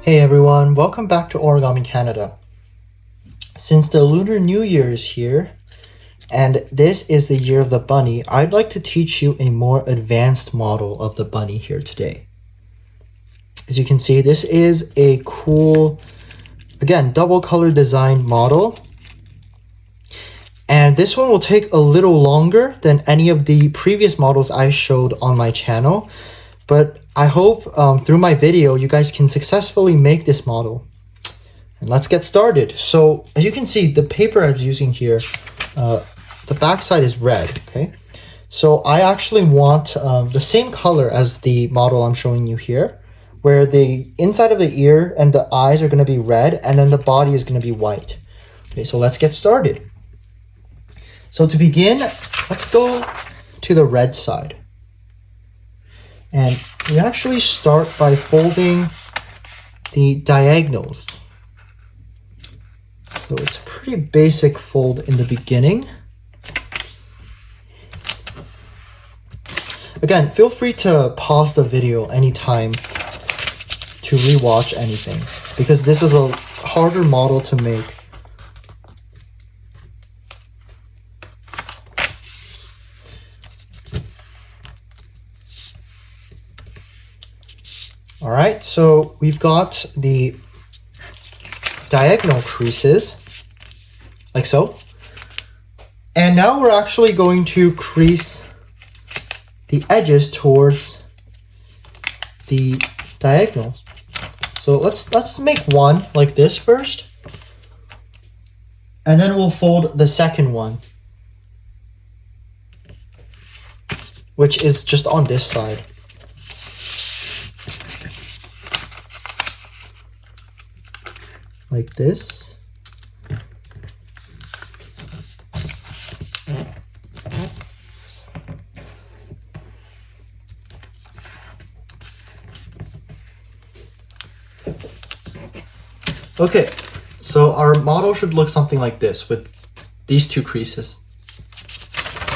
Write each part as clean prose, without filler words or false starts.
Hey everyone, welcome back to Origami Canada. Since the Lunar New Year is here, and this is the year of the bunny, I'd like to teach you a more advanced model of the bunny here today. As you can see, this is a cool, again, double color design model. And this one will take a little longer than any of the previous models I showed on my channel. But I hope through my video, you guys can successfully make this model. And let's get started. So as you can see, the paper I was using here, the back side is red, okay? So I actually want the same color as the model I'm showing you here, where the inside of the ear and the eyes are gonna be red, and then the body is gonna be white. Okay, so let's get started. So to begin, let's go to the red side. And we actually start by folding the diagonals. So it's a pretty basic fold in the beginning. Again, feel free to pause the video anytime to rewatch anything, because this is a harder model to make. All right, so we've got the diagonal creases, like so. And now we're actually going to crease the edges towards the diagonals. So let's make one like this first. And then we'll fold the second one, which is just on this side. Like this. Okay, so our model should look something like this with these two creases.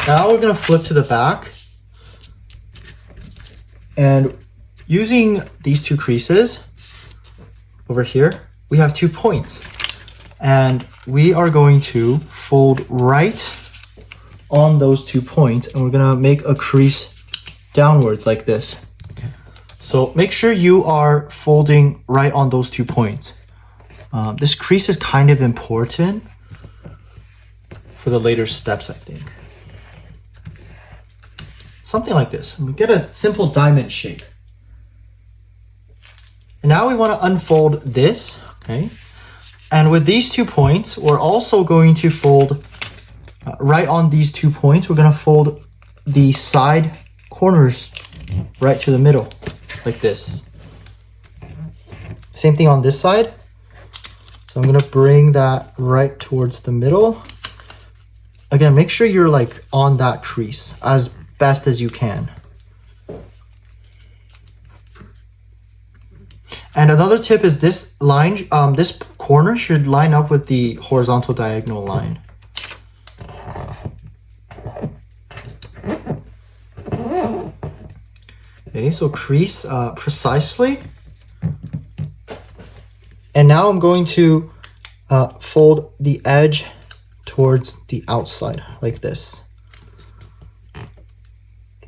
Now we're going to flip to the back, and using these two creases over here, we have 2 points, and we are going to fold right on those 2 points, and we're gonna make a crease downwards like this. So make sure you are folding right on those 2 points. This crease is kind of important for the later steps, I think. Something like this. We get a simple diamond shape. And now we want to unfold this. Okay, and with these 2 points, we're also going to fold right on these 2 points. We're going to fold the side corners right to the middle, like this. Same thing on this side. So I'm going to bring that right towards the middle. Again, make sure you're like on that crease as best as you can. And another tip is this line, this corner should line up with the horizontal diagonal line. Okay, so crease precisely. And now I'm going to fold the edge towards the outside like this.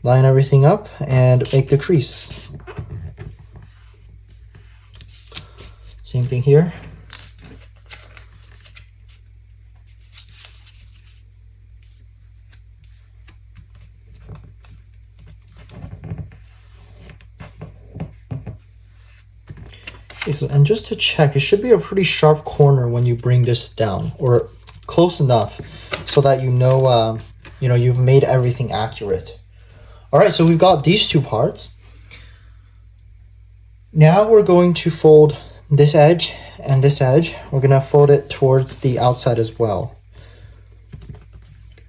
Line everything up and make the crease. Same thing here. Okay, so, and just to check, it should be a pretty sharp corner when you bring this down, or close enough so that you know you've made everything accurate. All right, so we've got these 2 parts. Now we're going to fold this edge and this edge. We're gonna fold it towards the outside as well.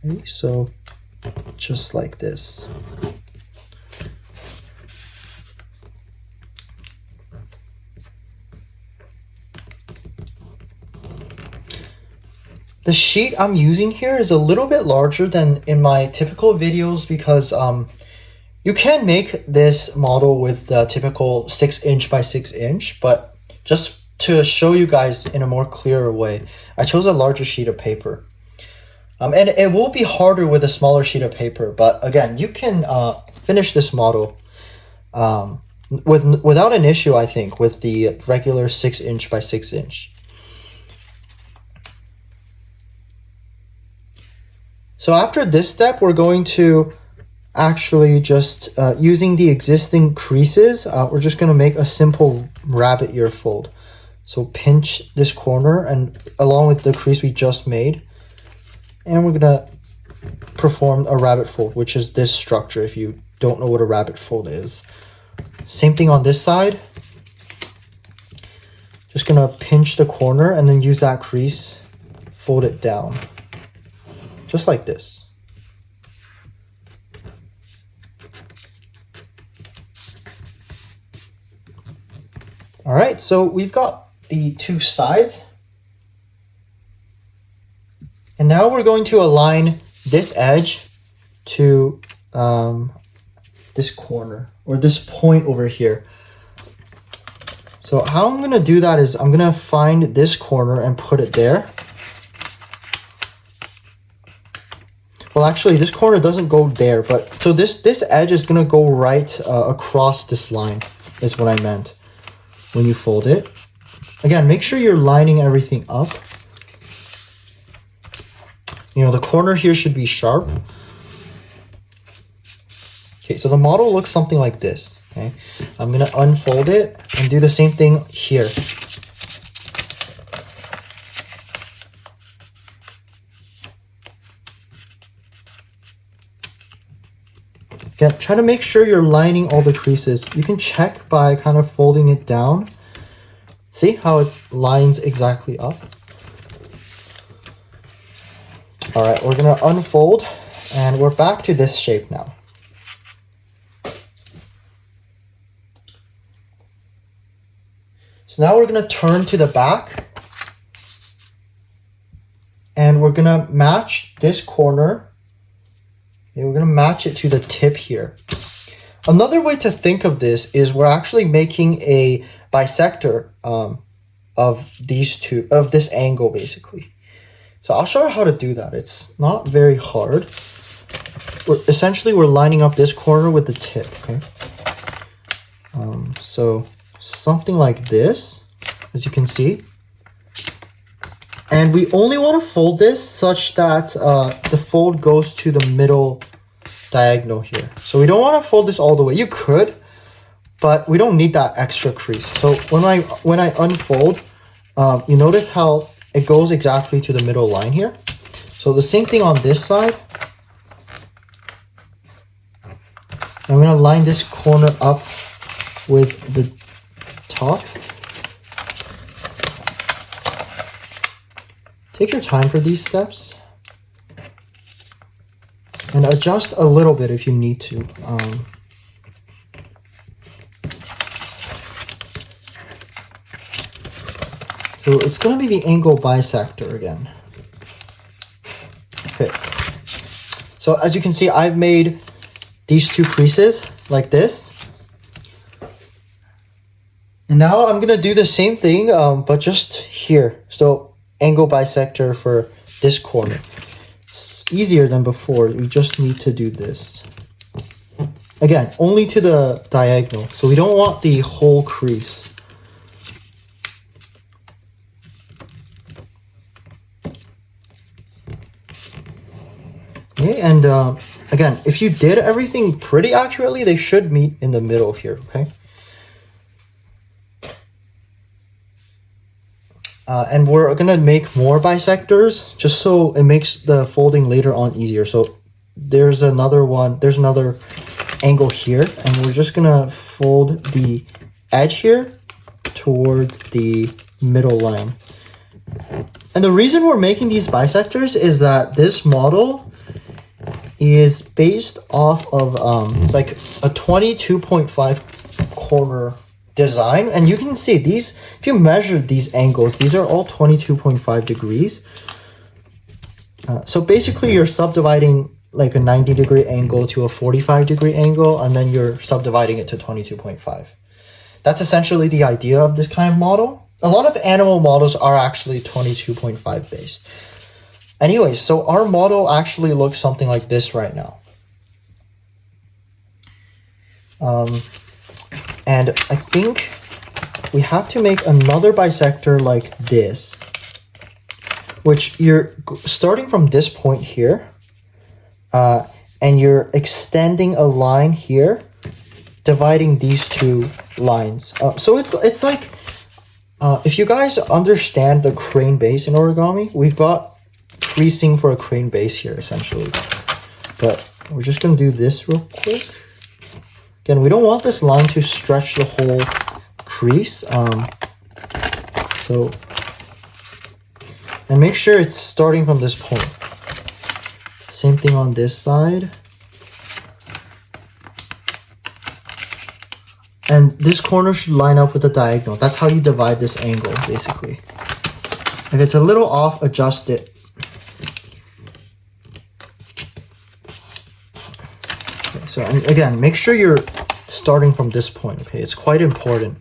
Okay, so just like this. The sheet I'm using here is a little bit larger than in my typical videos because you can make this model with the typical 6" by 6", but just to show you guys in a more clearer way, I chose a larger sheet of paper. And it will be harder with a smaller sheet of paper, but again, you can finish this model without an issue, I think, with the regular 6" by 6". So after this step, we're going to actually just, using the existing creases, we're just going to make a simple rabbit ear fold. So pinch this corner and along with the crease we just made, and we're going to perform a rabbit fold, which is this structure if you don't know what a rabbit fold is. Same thing on this side. Just going to pinch the corner and then use that crease, fold it down. Just like this. All right, so we've got the two sides. And now we're going to align this edge to this corner or this point over here. So how I'm going to do that is I'm going to find this corner and put it there. Well, actually, this corner doesn't go there, but so this edge is going to go right across this line is what I meant when you fold it. Again, make sure you're lining everything up. You know, the corner here should be sharp. Okay, so the model looks something like this. Okay, I'm going to unfold it and do the same thing here. Again, try to make sure you're lining all the creases. You can check by kind of folding it down. See how it lines exactly up? All right, we're gonna unfold and we're back to this shape now. So now we're gonna turn to the back and we're gonna match this corner. Okay, we're gonna match it to the tip here. Another way to think of this is we're actually making a bisector of these two, of this angle basically. So I'll show you how to do that. It's not very hard. Essentially we're lining up this corner with the tip, okay? So something like this, as you can see. And we only want to fold this such that the fold goes to the middle diagonal here. So we don't want to fold this all the way. You could, but we don't need that extra crease. So when I unfold, you notice how it goes exactly to the middle line here. So the same thing on this side. I'm going to line this corner up with the top. Take your time for these steps and adjust a little bit if you need to. So it's going to be the angle bisector again. Okay. So as you can see, I've made these two creases like this. And now I'm going to do the same thing, but just here. So angle bisector for this corner. It's easier than before. We just need to do this. Again, only to the diagonal. So we don't want the whole crease. Okay, and again, if you did everything pretty accurately, they should meet in the middle here, okay? And we're gonna make more bisectors just so it makes the folding later on easier. So there's another one, there's another angle here, and we're just gonna fold the edge here towards the middle line. And the reason we're making these bisectors is that this model is based off of like a 22.5 corner design, and you can see these, if you measure these angles, these are all 22.5 degrees. So basically you're subdividing like a 90-degree angle to a 45-degree angle, and then you're subdividing it to 22.5. That's essentially the idea of this kind of model. A lot of animal models are actually 22.5 based. Anyways, so our model actually looks something like this right now. And I think we have to make another bisector like this, which you're starting from this point here, and you're extending a line here, dividing these two lines. So it's like, if you guys understand the crane base in origami, we've got creasing for a crane base here, essentially. But we're just going to do this real quick. Again, we don't want this line to stretch the whole crease. And make sure it's starting from this point. Same thing on this side. And this corner should line up with the diagonal. That's how you divide this angle, basically. If it's a little off, adjust it. Okay, so, and again, make sure you're starting from this point, okay? It's quite important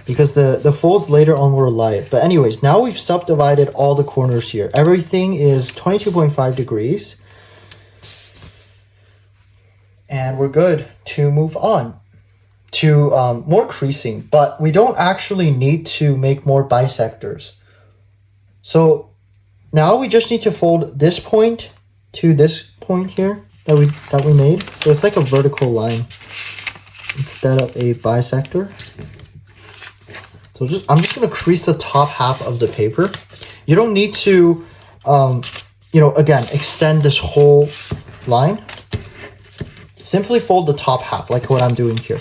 because the folds later on will lie. But anyways, now we've subdivided all the corners here. Everything is 22.5 degrees. And we're good to move on to more creasing, but we don't actually need to make more bisectors. So now we just need to fold this point to this point here that we made. So it's like a vertical line instead of a bisector. So I'm just gonna crease the top half of the paper. You don't need to, again, extend this whole line. Simply fold the top half, like what I'm doing here.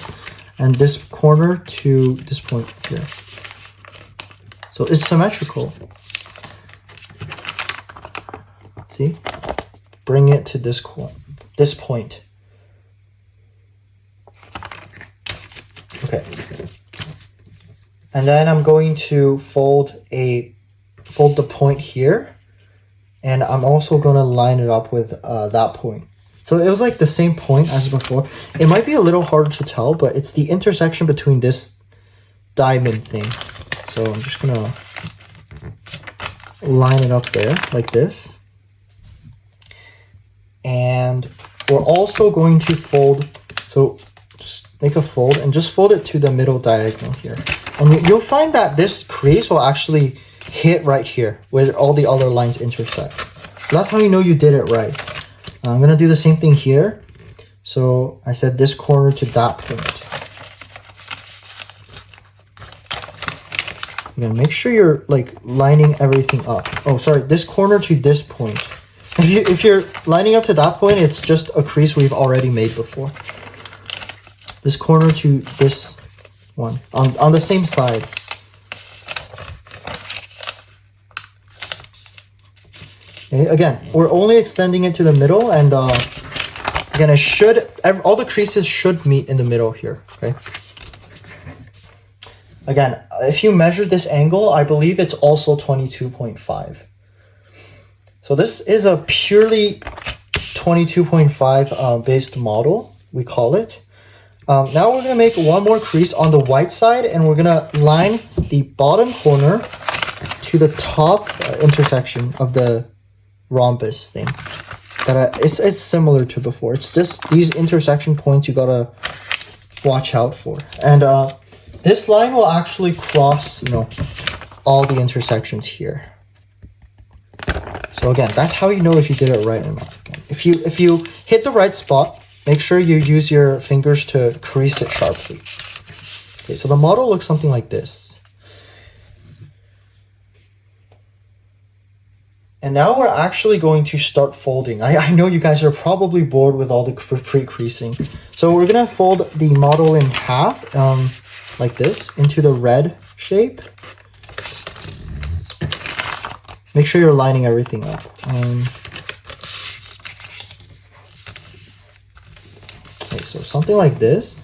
And this corner to this point here. So it's symmetrical. See? Bring it to this point. Okay. And then I'm going to fold the point here. And I'm also going to line it up with that point. So it was like the same point as before. It might be a little harder to tell, but it's the intersection between this diamond thing. So I'm just gonna line it up there like this. And we're also going to fold, so just make a fold and just fold it to the middle diagonal here. And you'll find that this crease will actually hit right here where all the other lines intersect. So that's how you know you did it right. I'm going to do the same thing here. So I said this corner to that point. Again, make sure you're like lining everything up. Oh, sorry, this corner to this point. If you're lining up to that point, it's just a crease we've already made before. This corner to this one on the same side. Okay, again, we're only extending it to the middle, and again, all the creases should meet in the middle here, okay? Again, if you measure this angle, I believe it's also 22.5. So this is a purely 22.5 based model, we call it. Now we're gonna make one more crease on the white side, and we're gonna line the bottom corner to the top intersection of the rhombus thing. It's similar to before. It's just these intersection points you gotta watch out for. And this line will actually cross, all the intersections here. So again, that's how you know if you did it right or not. Again, if you hit the right spot, make sure you use your fingers to crease it sharply. Okay, so the model looks something like this. And now we're actually going to start folding. I know you guys are probably bored with all the pre-creasing. So we're gonna fold the model in half, like this, into the red shape. Make sure you're lining everything up. Okay, so something like this.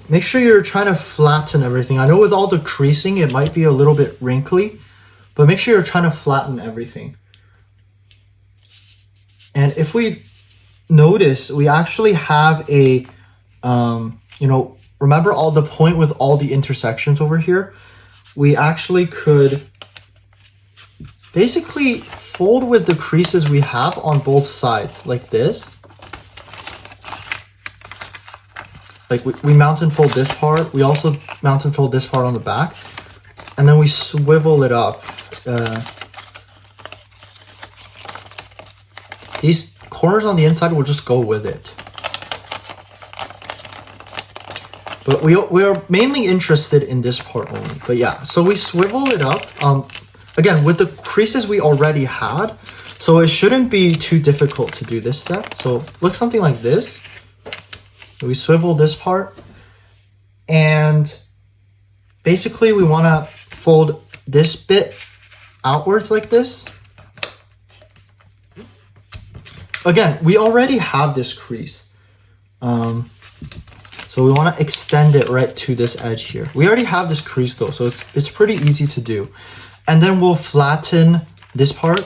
Make sure you're trying to flatten everything. I know with all the creasing, it might be a little bit wrinkly, but make sure you're trying to flatten everything. And if we notice, we actually have a, you know, remember all the point with all the intersections over here? We actually could basically fold with the creases we have on both sides, like this. Like we mount and fold this part. We also mount and fold this part on the back. And then we swivel it up. These corners on the inside will just go with it. But we are mainly interested in this part only. But yeah, so we swivel it up. Again, with the creases we already had, so it shouldn't be too difficult to do this step. So look something like this. We swivel this part, and basically we want to fold this bit outwards like this. Again, we already have this crease. So we want to extend it right to this edge here. We already have this crease though, so it's pretty easy to do. And then we'll flatten this part,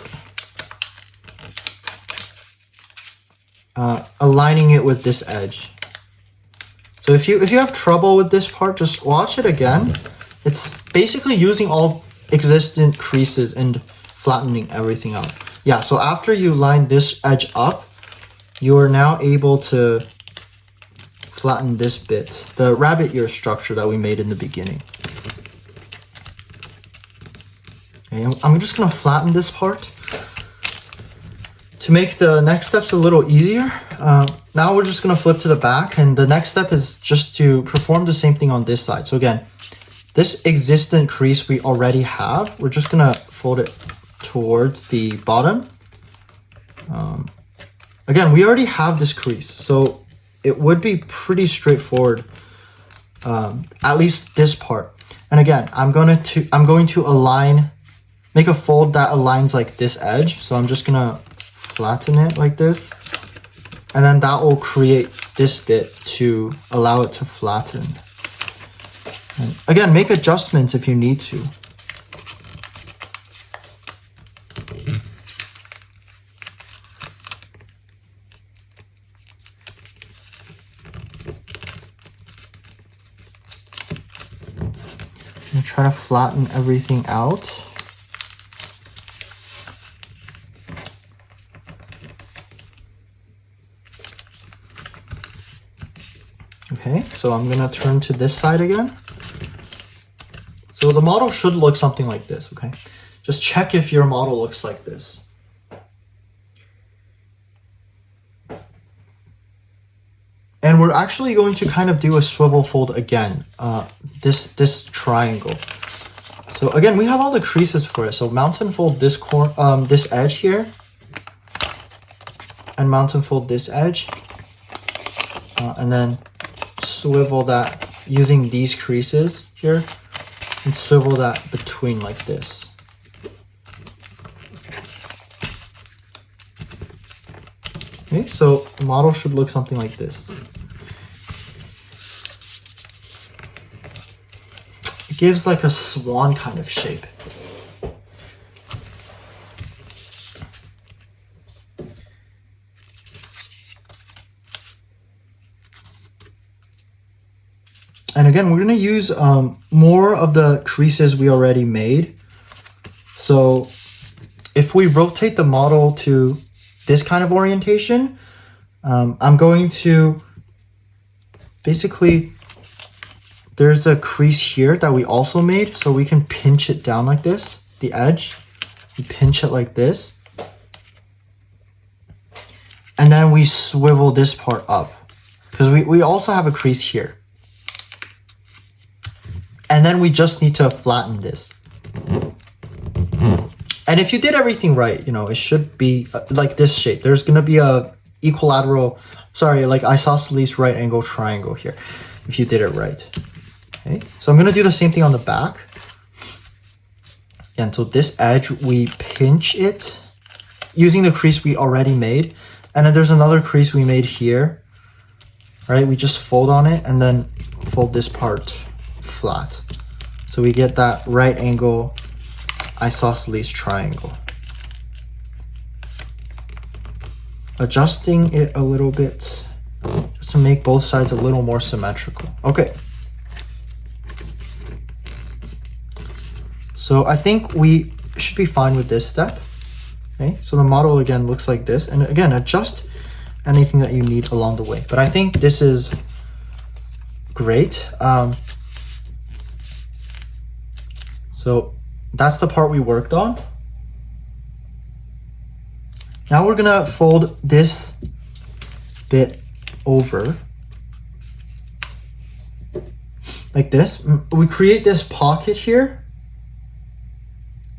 aligning it with this edge. So if you have trouble with this part, just watch it again. It's basically using all existent creases and flattening everything out. Yeah, so after you line this edge up, you are now able to flatten this bit, the rabbit ear structure that we made in the beginning. Okay, I'm just gonna flatten this part to make the next steps a little easier. Now we're just gonna flip to the back, and the next step is just to perform the same thing on this side. So again, this existent crease we already have, we're just gonna fold it towards the bottom. Again, we already have this crease, so it would be pretty straightforward, at least this part. And again, I'm going to align, make a fold that aligns like this edge. So I'm just gonna flatten it like this, and then that will create this bit to allow it to flatten. And again, make adjustments if you need to. And try to flatten everything out. Okay, so I'm gonna turn to this side again. So the model should look something like this, okay? Just check if your model looks like this. And we're actually going to kind of do a swivel fold again, this triangle. So again, we have all the creases for it. So mount and fold this this edge here, and mount and fold this edge, and then swivel that using these creases here, and swivel that between like this. Okay, so the model should look something like this. It gives like a swan kind of shape. And again, we're going to use more of the creases we already made. So if we rotate the model to this kind of orientation, I'm going to basically, there's a crease here that we also made, so we can pinch it down like this, the edge. We pinch it like this. And then we swivel this part up, because we also have a crease here. And then we just need to flatten this. And if you did everything right, you know, it should be like this shape. There's going to be a equilateral, like isosceles right angle triangle here, if you did it right. Okay, so I'm going to do the same thing on the back. And so this edge, we pinch it using the crease we already made. And then there's another crease we made here. All right, we just fold on it and then fold this part flat. So we get that right angle isosceles triangle. adjusting it a little bit just to make both sides a little more symmetrical. Okay. So I think we should be fine with this step. Okay, so the model again looks like this, and again, adjust anything that you need along the way. But I think this is great. So that's the part we worked on. Now we're gonna fold this bit over like this. We create this pocket here,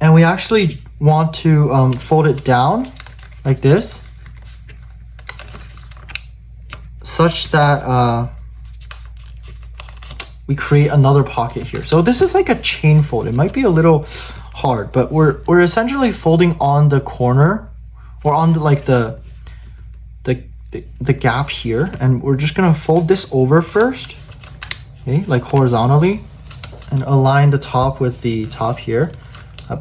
and we actually want to fold it down like this, such that we create another pocket here. So this is like a chain fold. It might be a little hard, but we're essentially folding on the corner or on the gap here, and we're just gonna fold this over first, okay, like horizontally, and align the top with the top here.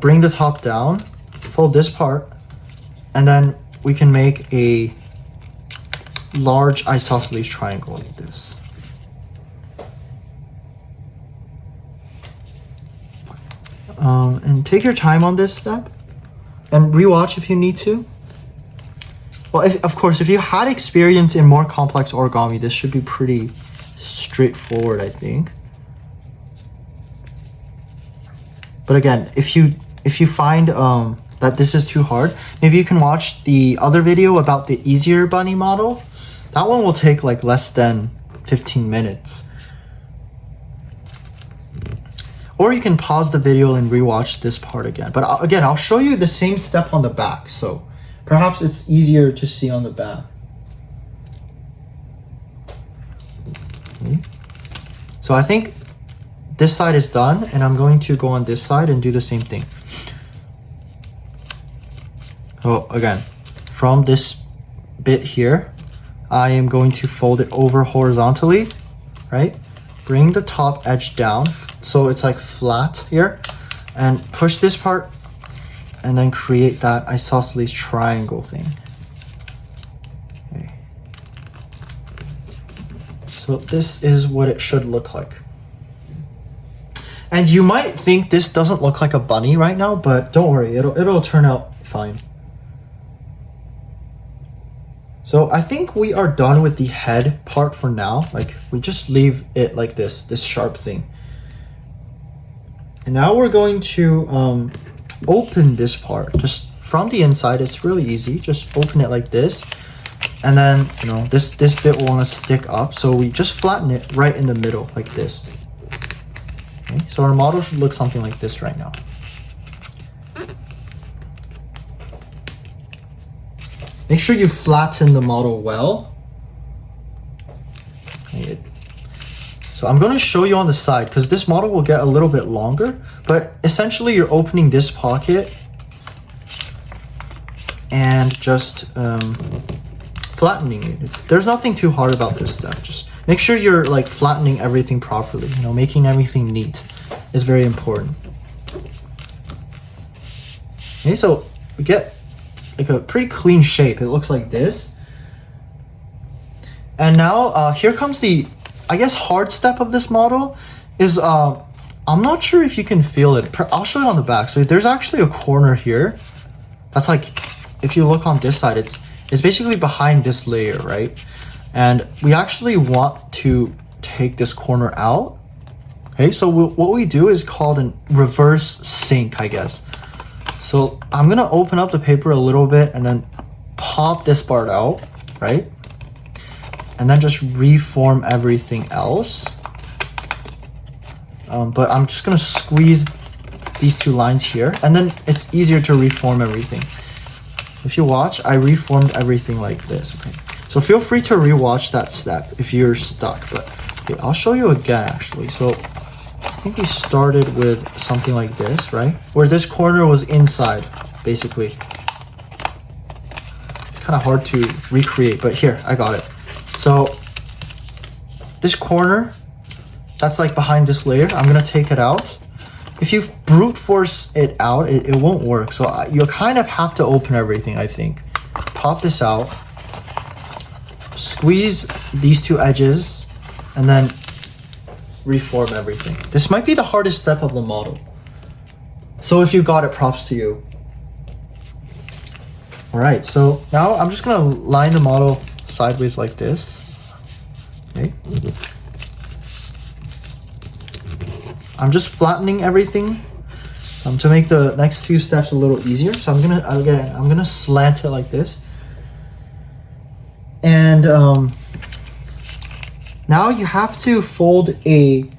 Bring the top down, fold this part, and then we can make a large isosceles triangle like this. And take your time on this step and rewatch if you need to. Well, of course, if you had experience in more complex origami, this should be pretty straightforward, I think. But again, if you find that this is too hard, maybe you can watch the other video about the easier bunny model. That one will take like less than 15 minutes. Or you can pause the video and rewatch this part again. But again, I'll show you the same step on the back, so perhaps it's easier to see on the back. Okay. So I think this side is done, and I'm going to go on this side and do the same thing. So again, from this bit here, I am going to fold it over horizontally, right? Bring the top edge down so it's like flat here, and push this part, and then create that isosceles triangle thing. Okay. So this is what it should look like. And you might think this doesn't look like a bunny right now, but don't worry, it'll turn out fine. So I think we are done with the head part for now. Like, we just leave it like this sharp thing. And now we're going to open this part just from the inside. It's really easy. Just open it like this. And then, you know, this bit will want to stick up. So we just flatten it right in the middle like this. Okay, so our model should look something like this right now. Make sure you flatten the model well. Okay. So I'm going to show you on the side because this model will get a little bit longer, but essentially you're opening this pocket and just flattening it. There's nothing too hard about this stuff. Just make sure you're like flattening everything properly. You know, making everything neat is very important. Okay, so we get like a pretty clean shape. It looks like this. And now here comes the, I guess, hard step of this model is, I'm not sure if you can feel it. I'll show you on the back. So there's actually a corner here. That's like, if you look on this side, it's basically behind this layer, right? And we actually want to take this corner out. Okay, so what we do is called a reverse sync, I guess. So I'm gonna open up the paper a little bit and then pop this part out, right? And then just reform everything else. But I'm just gonna squeeze these two lines here, and then it's easier to reform everything. If you watch, I reformed everything like this, okay? So feel free to rewatch that step if you're stuck, but okay, I'll show you again actually. So I think we started with something like this, right? Where this corner was inside, basically. It's kind of hard to recreate, but here, I got it. So this corner, that's like behind this layer. I'm gonna take it out. If you brute force it out, it won't work. So you kind of have to open everything, I think. Pop this out, squeeze these two edges and then reform everything. This might be the hardest step of the model. So if you got it, props to you. All right, so now I'm just gonna line the model sideways like this. Okay. I'm just flattening everything to make the next two steps a little easier. So I'm gonna slant it like this. And now you have to fold a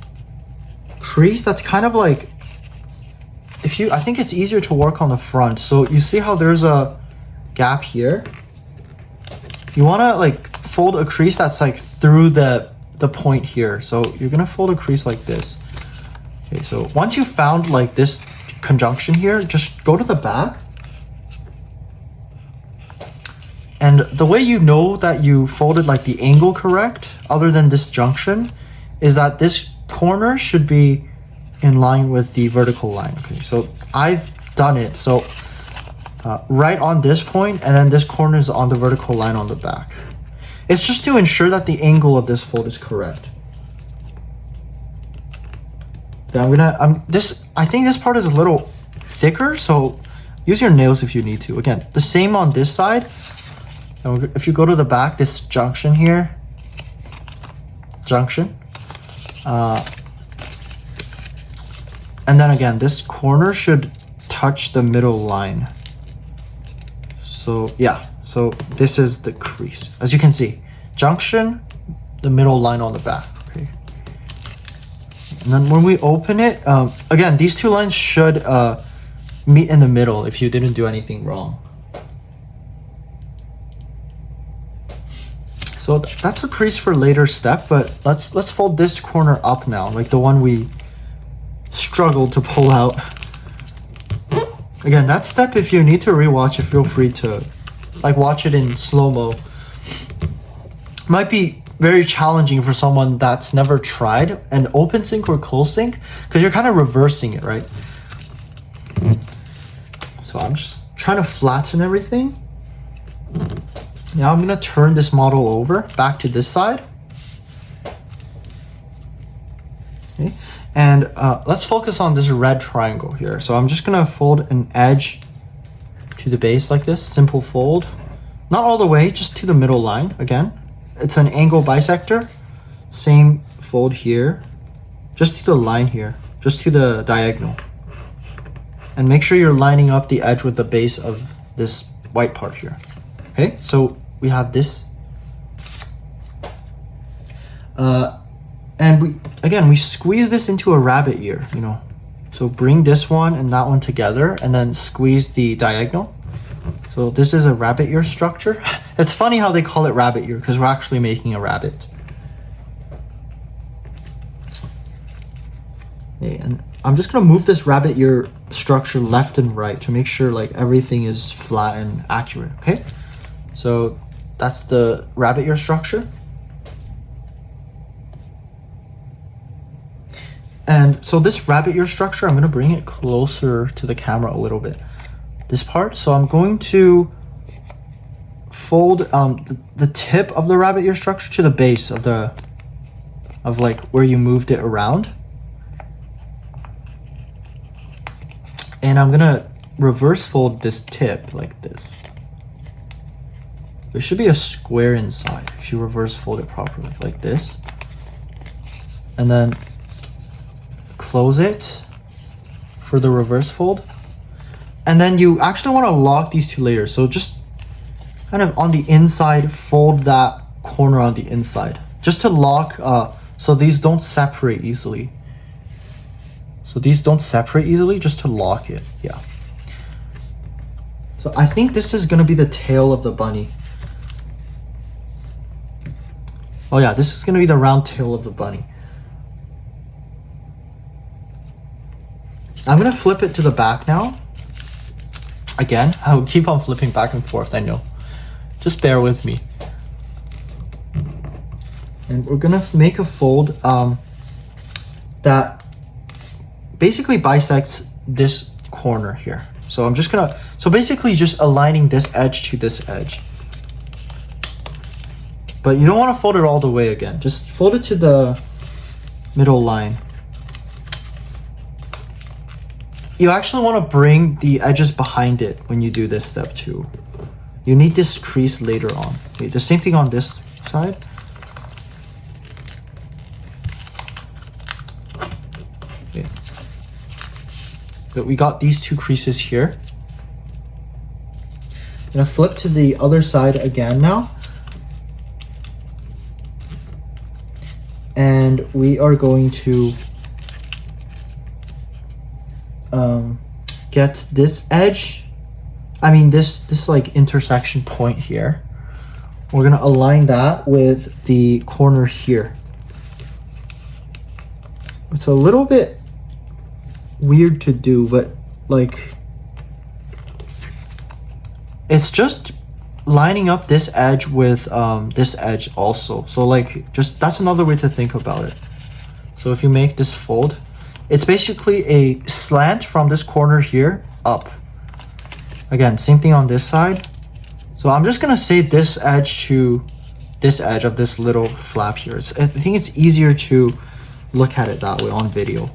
crease that's kind of like, I think it's easier to work on the front. So you see how there's a gap here? You wanna like fold a crease that's like through the point here. So you're gonna fold a crease like this. Okay, so once you found like this conjunction here, just go to the back. And the way you know that you folded like the angle correct, other than this junction, is that this corner should be in line with the vertical line. Okay, so I've done it. So right on this point, and then this corner is on the vertical line on the back. It's just to ensure that the angle of this fold is correct. Then I think this part is a little thicker, so use your nails if you need to. Again, the same on this side. And if you go to the back, this junction here, and then again, this corner should touch the middle line. So yeah, so this is the crease. As you can see, junction, the middle line on the back, okay? And then when we open it, again, these two lines should meet in the middle if you didn't do anything wrong. So that's a crease for later step, but let's fold this corner up now, like the one we struggled to pull out. Again, that step, if you need to rewatch it, feel free to like watch it in slow-mo. Might be very challenging for someone that's never tried an open sync or close sync, because you're kind of reversing it, right? So I'm just trying to flatten everything. Now I'm gonna turn this model over back to this side. Okay, and let's focus on this red triangle here. So I'm just gonna fold an edge to the base like this, simple fold. Not all the way, just to the middle line. Again, it's an angle bisector. Same fold here, just to the line here, just to the diagonal. And make sure you're lining up the edge with the base of this white part here. Okay, so we have this. And we squeeze this into a rabbit ear, you know. So bring this one and that one together and then squeeze the diagonal. So this is a rabbit ear structure. It's funny how they call it rabbit ear because we're actually making a rabbit. Okay, and I'm just gonna move this rabbit ear structure left and right to make sure like everything is flat and accurate, okay? So that's the rabbit ear structure. And so this rabbit ear structure, I'm gonna bring it closer to the camera a little bit. This part, so I'm going to fold the tip of the rabbit ear structure to the base of like where you moved it around. And I'm gonna reverse fold this tip like this. There should be a square inside if you reverse fold it properly, like this. And then close it for the reverse fold. And then you actually want to lock these two layers. So just kind of on the inside, fold that corner on the inside. Just to lock, so these don't separate easily. So these don't separate easily, just to lock it, yeah. So I think this is gonna be the tail of the bunny. Oh yeah, this is gonna be the round tail of the bunny. I'm gonna flip it to the back now. Again, I'll keep on flipping back and forth, I know. Just bear with me. And we're gonna make a fold that basically bisects this corner here. So I'm just gonna, so basically just aligning this edge to this edge. But you don't want to fold it all the way again. Just fold it to the middle line. You actually want to bring the edges behind it when you do this step too. You need this crease later on. Okay, the same thing on this side. Okay. So we got these two creases here. I'm gonna flip to the other side again now. And we are going to get this edge, this like intersection point here. We're gonna align that with the corner here. It's a little bit weird to do, but like it's just lining up this edge with this edge also. So like just that's another way to think about it. So if you make this fold, it's basically a slant from this corner here up. Again, same thing on this side. So I'm just gonna say this edge to this edge of this little flap here. I think it's easier to look at it that way on video.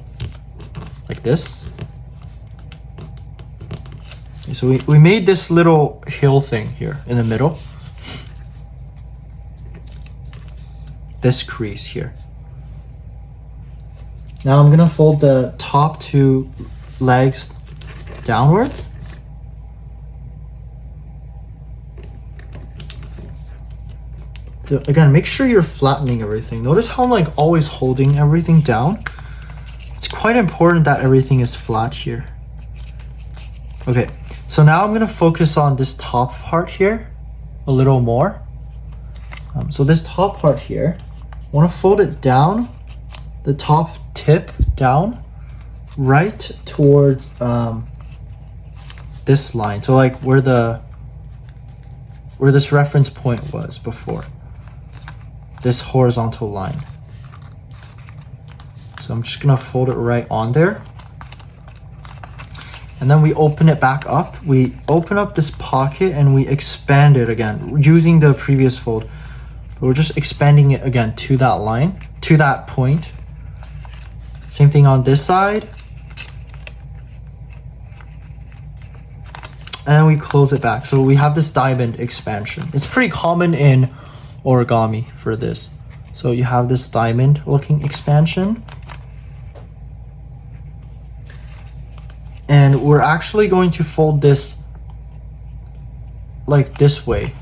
Like this. Okay, so we made this little hill thing here in the middle. This crease here. Now I'm gonna fold the top two legs downwards. So again, make sure you're flattening everything. Notice how I'm like always holding everything down. It's quite important that everything is flat here. Okay, so now I'm gonna focus on this top part here a little more. So this top part here, I wanna fold it down, the top tip down, right towards this line. So like where this reference point was before. This horizontal line. So I'm just gonna fold it right on there. And then we open it back up. We open up this pocket and we expand it again using the previous fold. But we're just expanding it again to that line, to that point. Same thing on this side. And then we close it back. So we have this diamond expansion. It's pretty common in origami for this. So you have this diamond looking expansion. And we're actually going to fold this like this way.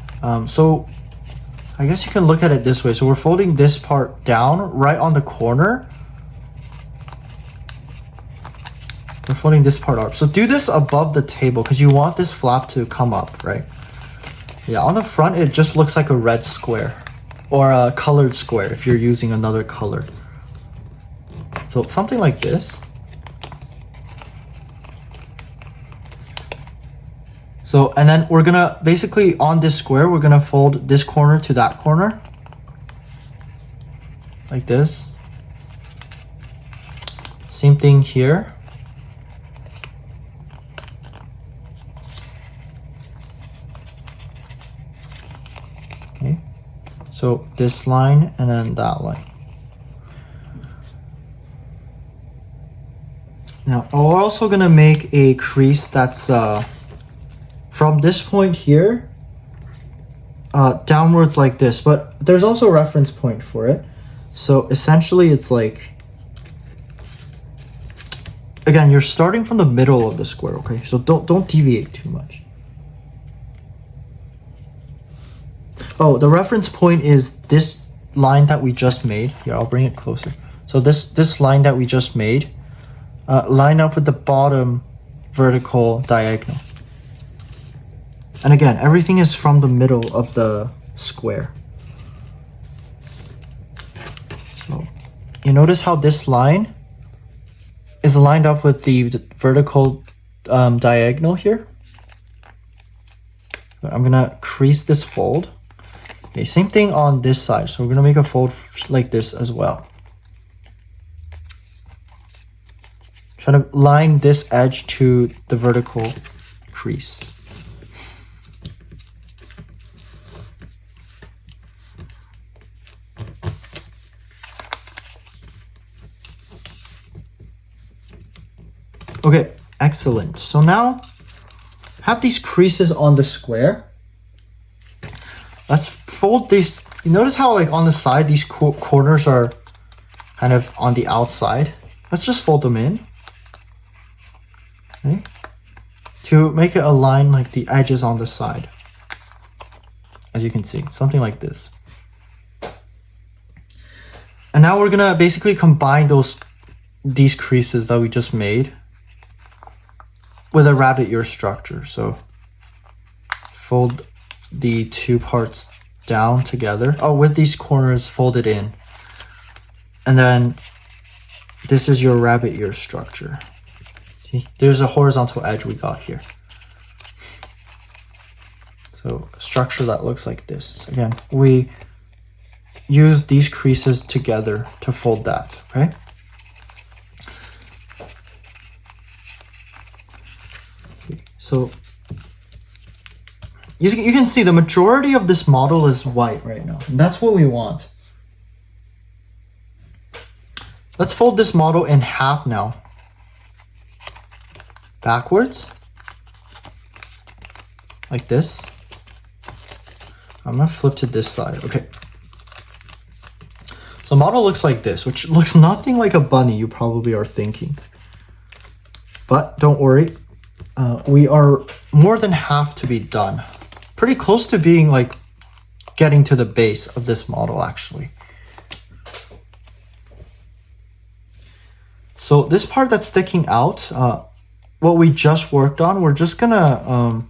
So I guess you can look at it this way. So we're folding this part down right on the corner. We're folding this part up. So do this above the table because you want this flap to come up, right? Yeah, on the front, it just looks like a red square or a colored square if you're using another color. So something like this. So, and then we're gonna, basically on this square, we're gonna fold this corner to that corner. Like this. Same thing here. Okay. So this line and then that line. Now, we're also gonna make a crease that's, from this point here, downwards like this, but there's also a reference point for it. So essentially it's like, again, you're starting from the middle of the square, okay? So don't deviate too much. Oh, the reference point is this line that we just made. Here, I'll bring it closer. So this line that we just made, line up with the bottom vertical diagonal. And again, everything is from the middle of the square. So you notice how this line is lined up with the vertical diagonal here. I'm gonna crease this fold. Okay, same thing on this side. So we're gonna make a fold like this as well. Try to line this edge to the vertical crease. Excellent. So now have these creases on the square. Let's fold these. You notice how like on the side these corners are kind of on the outside. Let's just fold them in. Okay. To make it align like the edges on the side. As you can see, something like this. And now we're gonna basically combine these creases that we just made with a rabbit ear structure. So fold the two parts down together. Oh, with these corners folded in. And then this is your rabbit ear structure. See, there's a horizontal edge we got here. So a structure that looks like this. Again, we use these creases together to fold that, okay? So you can see the majority of this model is white right now. And that's what we want. Let's fold this model in half now. Backwards. Like this. I'm gonna flip to this side, okay. So the model looks like this, which looks nothing like a bunny, you probably are thinking. But don't worry, we are more than half to be done. Pretty close to being like getting to the base of this model actually. So this part that's sticking out, what we just worked on, we're just gonna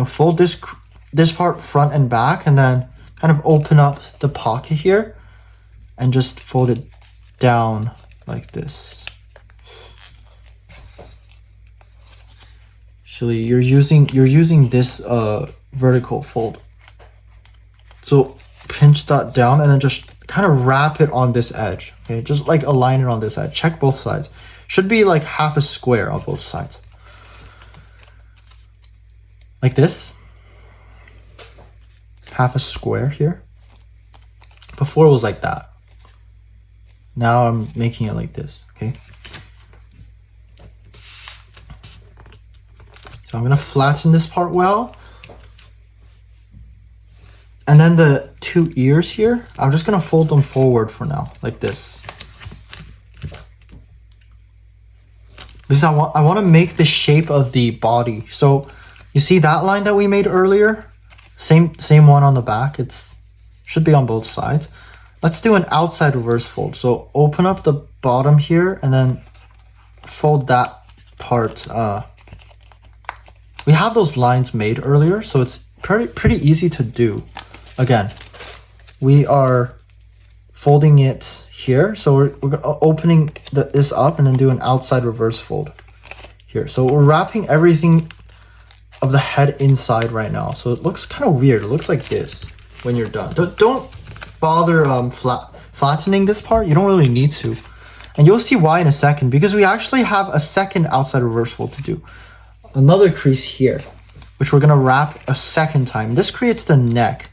fold this part front and back and then kind of open up the pocket here and just fold it down like this. Actually, you're using this vertical fold. So pinch that down and then just kind of wrap it on this edge. Okay, just like align it on this edge. Check both sides. Should be like half a square on both sides. Like this. Half a square here. Before it was like that. Now I'm making it like this, okay? So I'm gonna flatten this part well. And then the two ears here, I'm just gonna fold them forward for now, like this. Because I want to make the shape of the body. So you see that line that we made earlier? Same one on the back. It's should be on both sides. Let's do an outside reverse fold. So open up the bottom here and then fold that part. We have those lines made earlier, so it's pretty easy to do. Again, we are folding it here. So we're opening this up and then do an outside reverse fold here. So we're wrapping everything of the head inside right now. So it looks kind of weird. It looks like this when you're done. Don't bother flattening this part. You don't really need to. And you'll see why in a second, because we actually have a second outside reverse fold to do. Another crease here, which we're gonna wrap a second time. This creates the neck.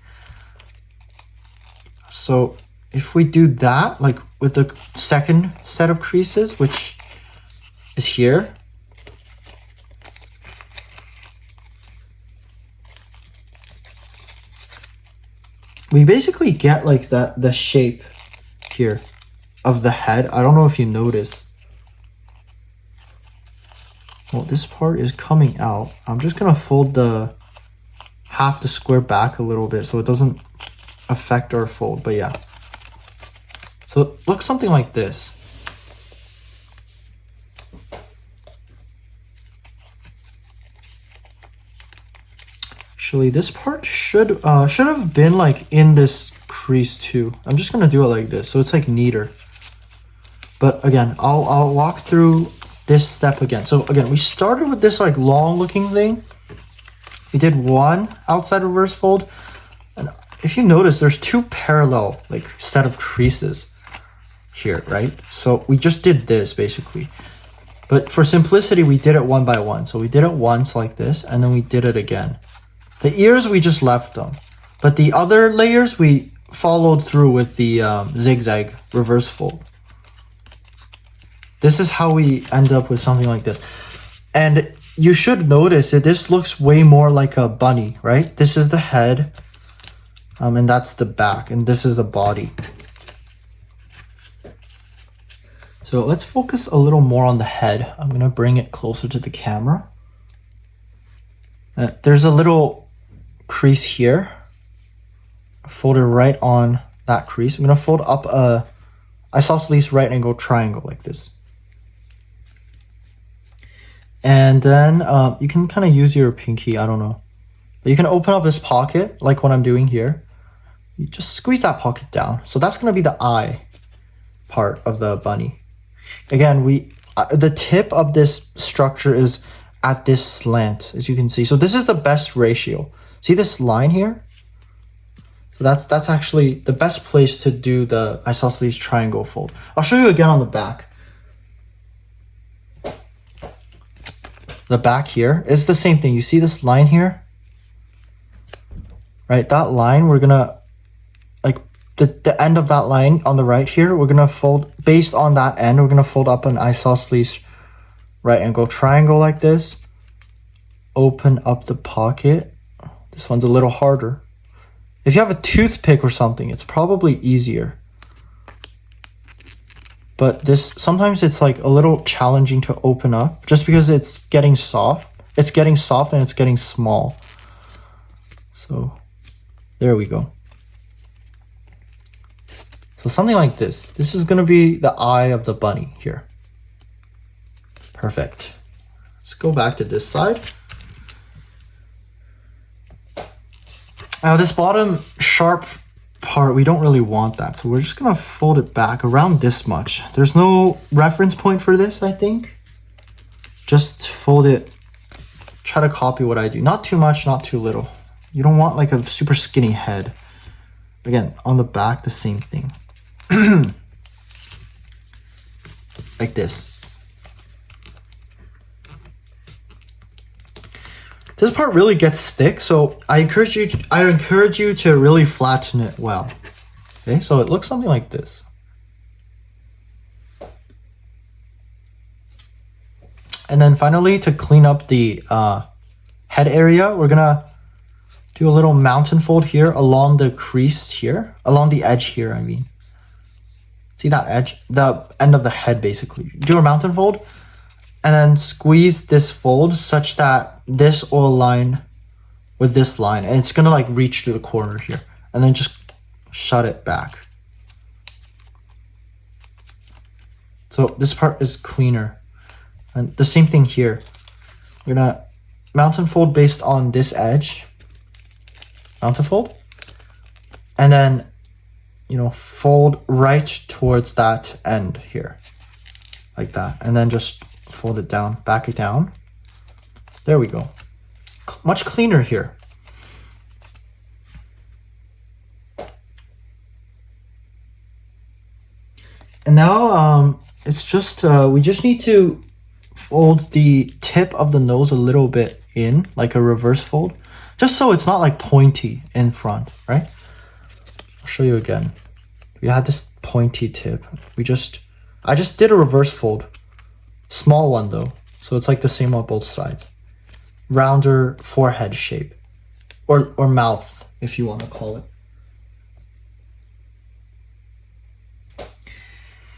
So if we do that, like with the second set of creases, which is here, we basically get like the shape here of the head. I don't know if you notice. Well, this part is coming out. I'm just gonna fold half the square back a little bit so it doesn't affect our fold, but yeah. So it looks something like this. Actually, this part should have been like in this crease too. I'm just gonna do it like this, so it's like neater. But again, I'll walk through this step again. So again, we started with this like long looking thing. We did one outside reverse fold, and if you notice, there's two parallel like set of creases here, right? So we just did this basically. But for simplicity, we did it one by one. So we did it once like this, and then we did it again. The ears, we just left them. But the other layers, we followed through with the zigzag reverse fold. this is how we end up with something like this. And you should notice that this looks way more like a bunny, right? This is the head, and that's the back, and this is the body. So let's focus a little more on the head. I'm gonna bring it closer to the camera. There's a little crease here. Fold it right on that crease. I'm gonna fold up a isosceles right angle triangle like this. And then you can kind of use your pinky, I don't know. But you can open up this pocket like what I'm doing here. You just squeeze that pocket down. So that's gonna be the eye part of the bunny. Again, the tip of this structure is at this slant, as you can see. So this is the best ratio. See this line here? So that's actually the best place to do the isosceles triangle fold. I'll show you again on the back. The back here is the same thing. You see this line here? Right, that line, we're gonna, like the end of that line on the right here, we're gonna fold, based on that end, we're gonna fold up an isosceles right angle triangle like this. Open up the pocket. This one's a little harder. If you have a toothpick or something, it's probably easier. But this, sometimes it's like a little challenging to open up just because it's getting soft. It's getting soft and it's getting small. So there we go. So something like this. This is gonna be the eye of the bunny here. Perfect. Let's go back to this side. Now this bottom sharp part, we don't really want that. So we're just gonna fold it back around this much. There's no reference point for this, I think. Just fold it, try to copy what I do. Not too much, not too little. You don't want like a super skinny head. Again, on the back, the same thing. Like this. This part really gets thick, so I encourage you to really flatten it well. Okay, so it looks something like this. And then finally, to clean up the head area, we're gonna do a little mountain fold here along the crease here, along the edge here, I mean. See that edge? The end of the head, basically. Do a mountain fold, and then squeeze this fold such that this will align with this line, and it's gonna like reach to the corner here, and then just shut it back. So this part is cleaner. And the same thing here. We're gonna mountain fold based on this edge. Mountain fold. And then, you know, fold right towards that end here. Like that. And then just fold it down, back it down. There we go. Much cleaner here. And now it's just, we just need to fold the tip of the nose a little bit in, like a reverse fold, just so it's not like pointy in front, right? I'll show you again. We had this pointy tip. I just did a reverse fold. Small one though, so it's like the same on both sides. Rounder forehead shape, or mouth, if you want to call it.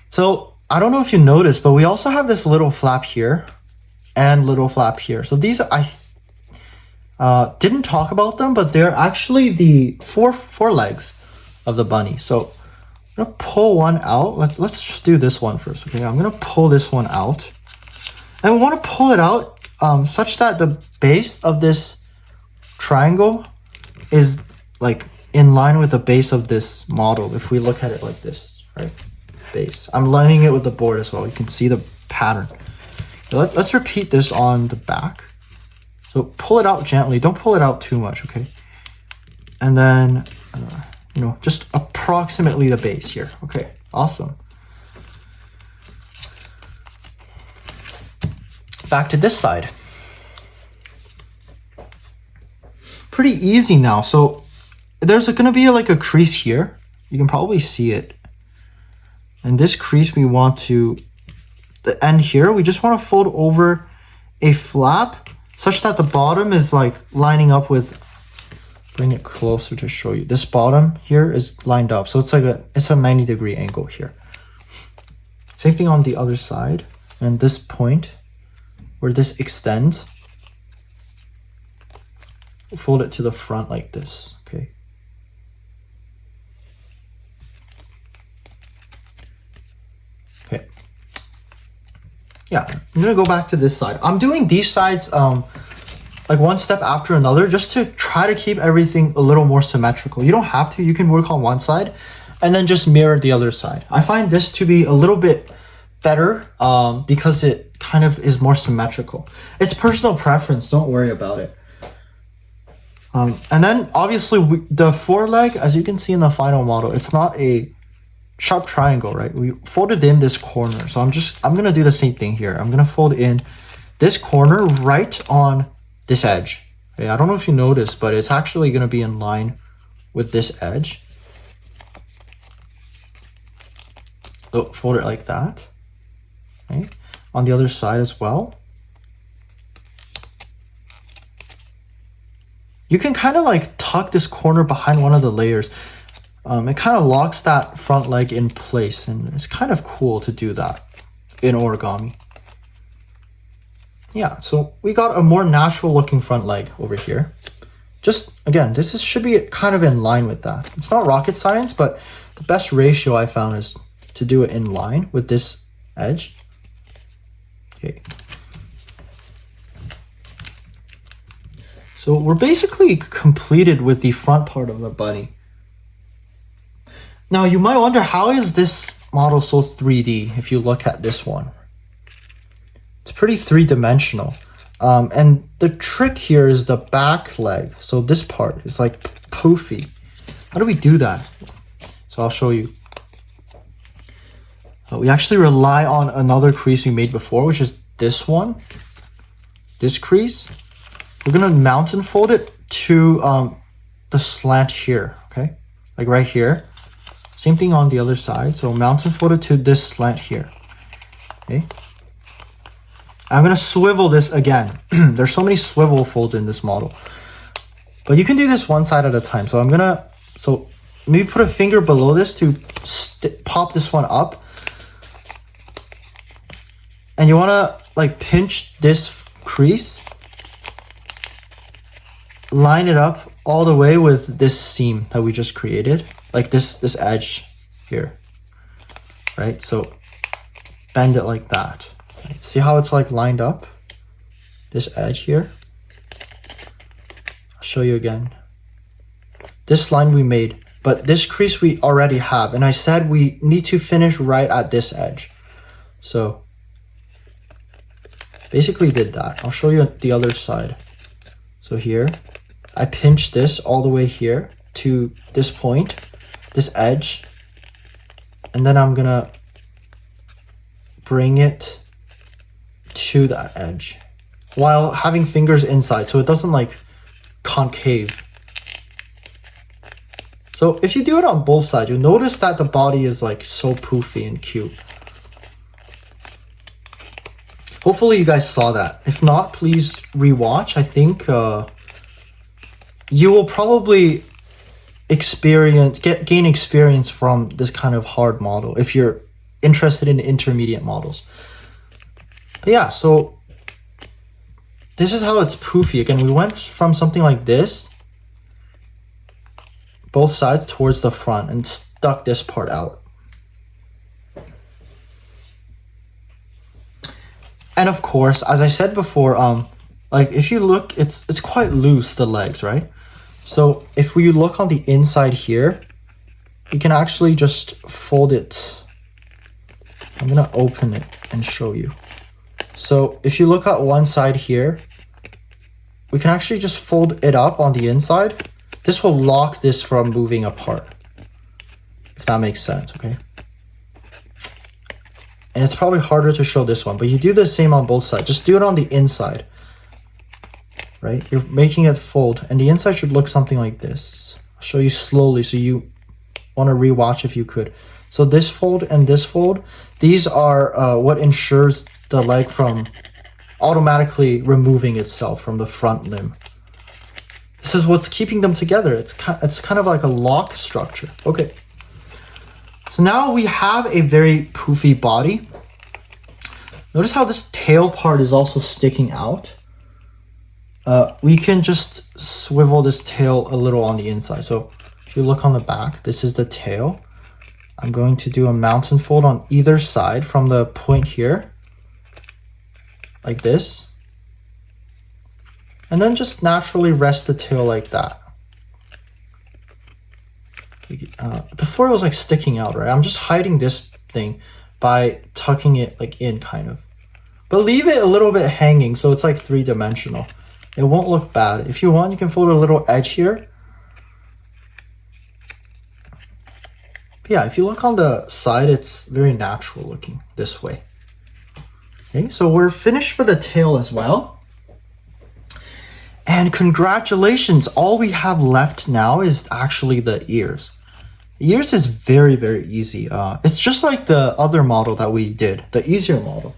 So I don't know if you noticed, but we also have this little flap here and little flap here. So these, I didn't talk about them, but they're actually the four legs of the bunny. So I'm gonna pull one out. Let's just do this one first. Okay, I'm gonna pull this one out, and we want to pull it out such that the base of this triangle is like in line with the base of this model. If we look at it like this, right? Base. I'm lining it with the board as well. You can see the pattern. So let's repeat this on the back. So pull it out gently. Don't pull it out too much, okay? And then, you know, just approximately the base here. Okay, awesome. Back to this side. Pretty easy now. So there's going to be like a crease here. You can probably see it. And this crease we want to the end here, we just want to fold over a flap such that the bottom is like lining up with, bring it closer to show you. This bottom here is lined up. So it's like it's a 90-degree angle here. Same thing on the other side. And this point where this extends, we'll fold it to the front like this, okay? Okay. Yeah, I'm gonna go back to this side. I'm doing these sides like one step after another just to try to keep everything a little more symmetrical. You don't have to, you can work on one side and then just mirror the other side. I find this to be a little bit better because it kind of is more symmetrical. It's personal preference, don't worry about it. And then obviously the foreleg, as you can see in the final model, it's not a sharp triangle, right? We folded in this corner. So I'm gonna do the same thing here. I'm gonna fold in this corner right on this edge. Okay, I don't know if you noticed, but it's actually gonna be in line with this edge. So fold it like that. Okay. On the other side as well. You can kind of like tuck this corner behind one of the layers. It kind of locks that front leg in place, and it's kind of cool to do that in origami. Yeah, so we got a more natural looking front leg over here. Just, again, should be kind of in line with that. It's not rocket science, but the best ratio I found is to do it in line with this edge. Okay. So we're basically completed with the front part of the bunny. Now you might wonder, how is this model so 3D if you look at this one? It's pretty three-dimensional. And the trick here is the back leg. So this part is like poofy. How do we do that? So I'll show you. We actually rely on another crease we made before, which is this one. This crease. We're gonna mountain fold it to the slant here, okay? Like right here. Same thing on the other side. So mountain fold it to this slant here, okay? I'm gonna swivel this again. There's so many swivel folds in this model. But you can do this one side at a time. So so maybe put a finger below this to pop this one up. And you wanna like pinch this crease, line it up all the way with this seam that we just created, like this edge here, right? So bend it like that. Right? See how it's like lined up? This edge here. I'll show you again. This line we made, but this crease we already have, and I said we need to finish right at this edge. So basically did that. I'll show you the other side. So here, I pinch this all the way here to this point, this edge, and then I'm gonna bring it to that edge while having fingers inside so it doesn't like concave. So if you do it on both sides, you'll notice that the body is like so poofy and cute. Hopefully you guys saw that. If not, please rewatch. I think you will probably gain experience from this kind of hard model if you're interested in intermediate models. But yeah, so this is how it's poofy. Again, we went from something like this, both sides towards the front, and stuck this part out. And of course, as I said before, like if you look, it's quite loose, the legs, right? So if we look on the inside here, we can actually just fold it. I'm gonna open it and show you. So if you look at one side here, we can actually just fold it up on the inside. This will lock this from moving apart, if that makes sense, okay? And it's probably harder to show this one, but you do the same on both sides. Just do it on the inside, right? You're making it fold, and the inside should look something like this. I'll show you slowly so you want to rewatch if you could. So this fold and this fold, these are what ensures the leg from automatically removing itself from the front limb. This is what's keeping them together. It's kind of like a lock structure. Okay. So now we have a very poofy body. Notice how this tail part is also sticking out. We can just swivel this tail a little on the inside. So if you look on the back, this is the tail. I'm going to do a mountain fold on either side from the point here, like this. And then just naturally rest the tail like that. Before it was like sticking out, right? I'm just hiding this thing by tucking it like in kind of. But leave it a little bit hanging so it's like three-dimensional. It won't look bad. If you want, you can fold a little edge here. But yeah, if you look on the side, it's very natural looking this way. Okay, so we're finished for the tail as well. And congratulations, all we have left now is actually the ears. The ears is very, very easy. It's just like the other model that we did, the easier model.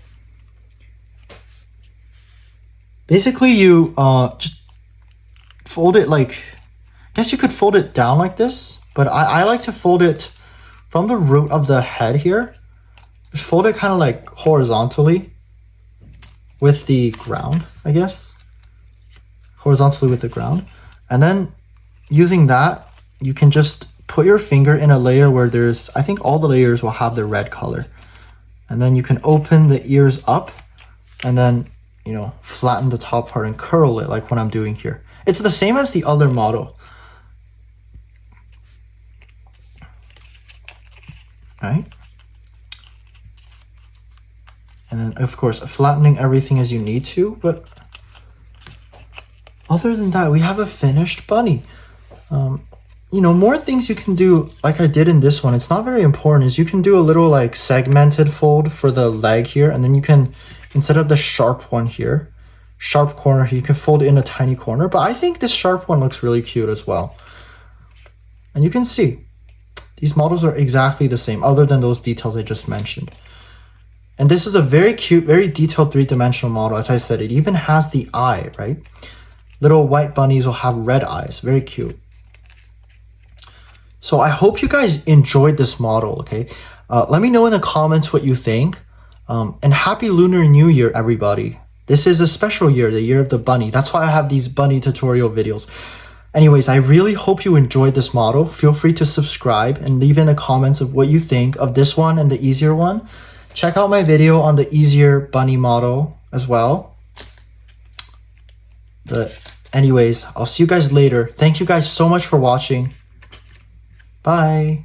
Basically, you just fold it like, I guess you could fold it down like this, but I like to fold it from the root of the head here. Just fold it kind of like horizontally with the ground, I guess. Horizontally with the ground. And then using that, you can just put your finger in a layer where there's, I think all the layers will have the red color. And then you can open the ears up and then, you know, flatten the top part and curl it like what I'm doing here. It's the same as the other model. Right? And then of course, flattening everything as you need to, but other than that, we have a finished bunny. You know, more things you can do, like I did in this one, it's not very important, is you can do a little like segmented fold for the leg here, and then you can, instead of the sharp one here, sharp corner here, you can fold it in a tiny corner, but I think this sharp one looks really cute as well. And you can see, these models are exactly the same, other than those details I just mentioned. And this is a very cute, very detailed three-dimensional model. As I said, it even has the eye, right? Little white bunnies will have red eyes. Very cute. So I hope you guys enjoyed this model, okay? Let me know in the comments what you think. And Happy Lunar New Year, everybody. This is a special year, the year of the bunny. That's why I have these bunny tutorial videos. Anyways, I really hope you enjoyed this model. Feel free to subscribe and leave in the comments of what you think of this one and the easier one. Check out my video on the easier bunny model as well. But anyways, I'll see you guys later. Thank you guys so much for watching. Bye.